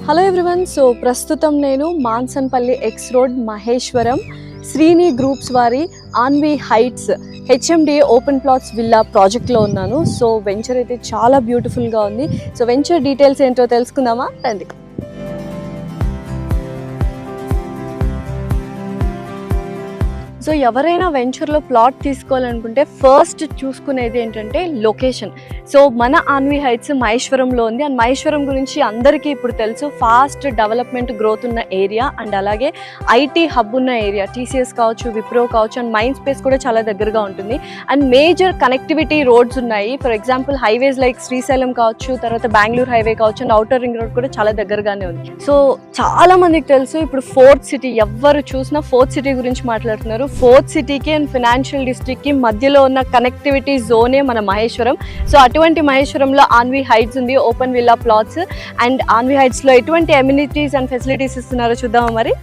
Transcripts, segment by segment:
Hello everyone. So ప్రస్తుతం నేను Mansanpally X road Maheshwaram Srini groups వారి Anvi heights HMDA open plots villa ప్రాజెక్ట్లో ఉన్నాను. సో వెంచర్ అయితే చాలా బ్యూటిఫుల్గా ఉంది. సో వెంచర్ డీటెయిల్స్ ఏంటో తెలుసుకుందామా రండి. సో ఎవరైనా వెంచర్లో ప్లాట్ తీసుకోవాలనుకుంటే ఫస్ట్ చూసుకునేది ఏంటంటే లొకేషన్. సో మన ఆన్వి హైట్స్ మహేశ్వరంలో ఉంది. అండ్ మహేశ్వరం గురించి అందరికీ ఇప్పుడు తెలుసు, ఫాస్ట్ డెవలప్మెంట్ గ్రోత్ ఉన్న ఏరియా అండ్ అలాగే ఐటీ హబ్ ఉన్న ఏరియా. టీసీఎస్ కావచ్చు, విప్రో కావచ్చు, అండ్ మైండ్ స్పేస్ కూడా చాలా దగ్గరగా ఉంటుంది. అండ్ మేజర్ కనెక్టివిటీ రోడ్స్ ఉన్నాయి. For example highways like Srisailam కావచ్చు, తర్వాత బెంగళూరు హైవే కావచ్చు, అండ్ అవుటర్ రింగ్ రోడ్ కూడా చాలా దగ్గరగానే ఉంది. సో చాలా మందికి తెలుసు ఇప్పుడు ఫోర్త్ సిటీ, ఎవరు చూసినా ఫోర్త్ సిటీ గురించి మాట్లాడుతున్నారు. ఫోర్త్ సిటీకి అండ్ ఫినాన్షియల్ డిస్ట్రిక్ట్కి మధ్యలో ఉన్న కనెక్టివిటీ జోనే మన మహేశ్వరం. సో అటువంటి మహేశ్వరంలో ఆన్వి హైట్స్ ఉంది, open villa plots. And Anvi హైట్స్లో ఎటువంటి అమ్యూనిటీస్ అండ్ ఫెసిలిటీస్ ఇస్తున్నారో చూద్దామా మరి.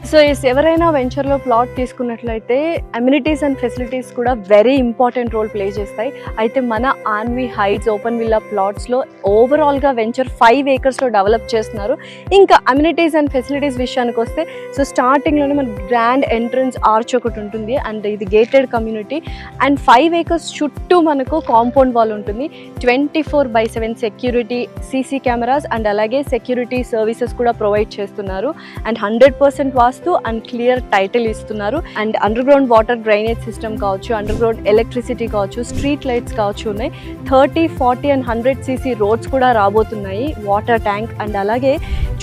సో ఎవరైనా వెంచర్లో ప్లాట్ తీసుకున్నట్లయితే అమ్యూనిటీస్ అండ్ ఫెసిలిటీస్ కూడా వెరీ ఇంపార్టెంట్ రోల్ ప్లే చేస్తాయి. అయితే మన ఆన్వి హైట్స్ ఓపెన్ విల్లా ప్లాట్స్లో ఓవరాల్గా వెంచర్ 5 acresలో డెవలప్ చేస్తున్నారు. ఇంకా అమ్యూనిటీస్ అండ్ ఫెసిలిటీస్ విషయానికి వస్తే, సో స్టార్టింగ్లోనే మనకి గ్రాండ్ ఎంట్రన్స్ ఆర్చ్ ఒకటి ఉంటుంది. అండ్ ఇది గేటెడ్ కమ్యూనిటీ. అండ్ 5 acres చుట్టూ మనకు కాంపౌండ్ వాల్ ఉంటుంది. 24/7 సెక్యూరిటీ, సీసీ కెమెరాస్ అండ్ అలాగే సెక్యూరిటీ సర్వీసెస్ కూడా ప్రొవైడ్ చేస్తున్నారు. And 100% vastu and clear title ఇస్తున్నారు. And underground water drainage system కావచ్చు, అండర్ గ్రౌండ్ ఎలక్ట్రిసిటీ కావచ్చు, స్ట్రీట్ లైట్స్ కావచ్చు ఉన్నాయి. 30, 40 అండ్ 100 cc రోడ్స్ కూడా రాబోతున్నాయి. వాటర్ ట్యాంక్ అండ్ అలాగే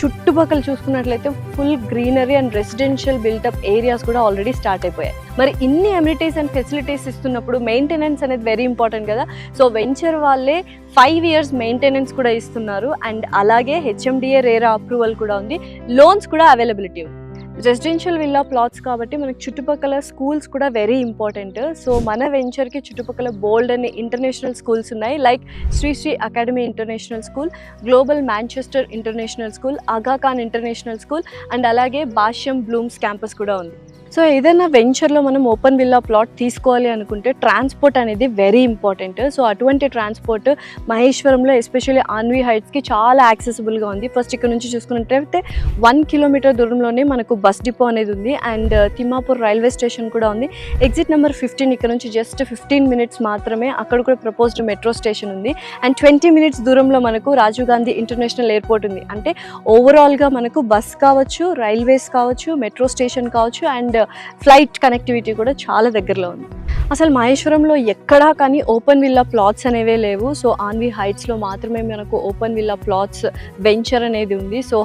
చుట్టుపక్కల చూసుకున్నట్లయితే full greenery and residential built-up areas కూడా ఆల్రెడీ స్టార్ట్ అయిపోయాయి. మరి ఇన్ని అమ్యూనిటీస్ అండ్ ఫెసిలిటీస్ ఇస్తున్నప్పుడు మెయింటెనెన్స్ అనేది వెరీ ఇంపార్టెంట్ కదా. సో వెంచర్ వాళ్ళే 5 years మెయింటెనెన్స్ కూడా ఇస్తున్నారు. అండ్ అలాగే హెచ్ఎండిఏ రేరా అప్రూవల్ కూడా ఉంది. లోన్స్ కూడా అవైలబిలిటీ ఉంది. రెసిడెన్షియల్ విల్లా ప్లాట్స్ కాబట్టి మనకి చుట్టుపక్కల స్కూల్స్ కూడా వెరీ ఇంపార్టెంట్. సో మన వెంచర్కి చుట్టుపక్కల బోల్డ్ అనే ఇంటర్నేషనల్ స్కూల్స్ ఉన్నాయి. Like Shri academy international school, global Manchester international school, Aga Khan international school and అలాగే భాష్యం బ్లూమ్స్ క్యాంపస్ కూడా ఉంది. సో ఏదైనా వెంచర్లో మనం ఓపెన్ విల్లా ప్లాట్ తీసుకోవాలి అనుకుంటే ట్రాన్స్పోర్ట్ అనేది వెరీ ఇంపార్టెంట్. సో అటువంటి ట్రాన్స్పోర్ట్ మహేశ్వరంలో ఎస్పెషల్లీ ఆన్వి హైట్స్కి చాలా యాక్సెసిబుల్గా ఉంది. ఫస్ట్ ఇక్కడ నుంచి చూసుకున్నట్లయితే 1 kilometer దూరంలోనే మనకు బస్ డిపో అనేది ఉంది. అండ్ తిమ్మాపూర్ రైల్వే స్టేషన్ కూడా ఉంది. ఎగ్జిట్ నెంబర్ 15 ఇక్కడ నుంచి జస్ట్ 15 minutes మాత్రమే. అక్కడ కూడా ప్రపోజ్డ్ మెట్రో స్టేషన్ ఉంది. అండ్ 20 minutes దూరంలో మనకు రాజీవ్ గాంధీ ఇంటర్నేషనల్ ఎయిర్పోర్ట్ ఉంది. అంటే ఓవరాల్గా మనకు బస్ కావచ్చు, రైల్వేస్ కావచ్చు, మెట్రో స్టేషన్ కావచ్చు, అండ్ ఫ్లైట్ కనెక్టివిటీ కూడా చాలా దగ్గరలో ఉంది. అసలు మహేశ్వరంలో ఎక్కడా కానీ ఓపెన్ విల్లా ప్లాట్స్ అనేవే లేవు. సో ఆన్వి హైట్స్లో మాత్రమే మనకు ఓపెన్ విల్లా ప్లాట్స్ వెంచర్ అనేది ఉంది. సో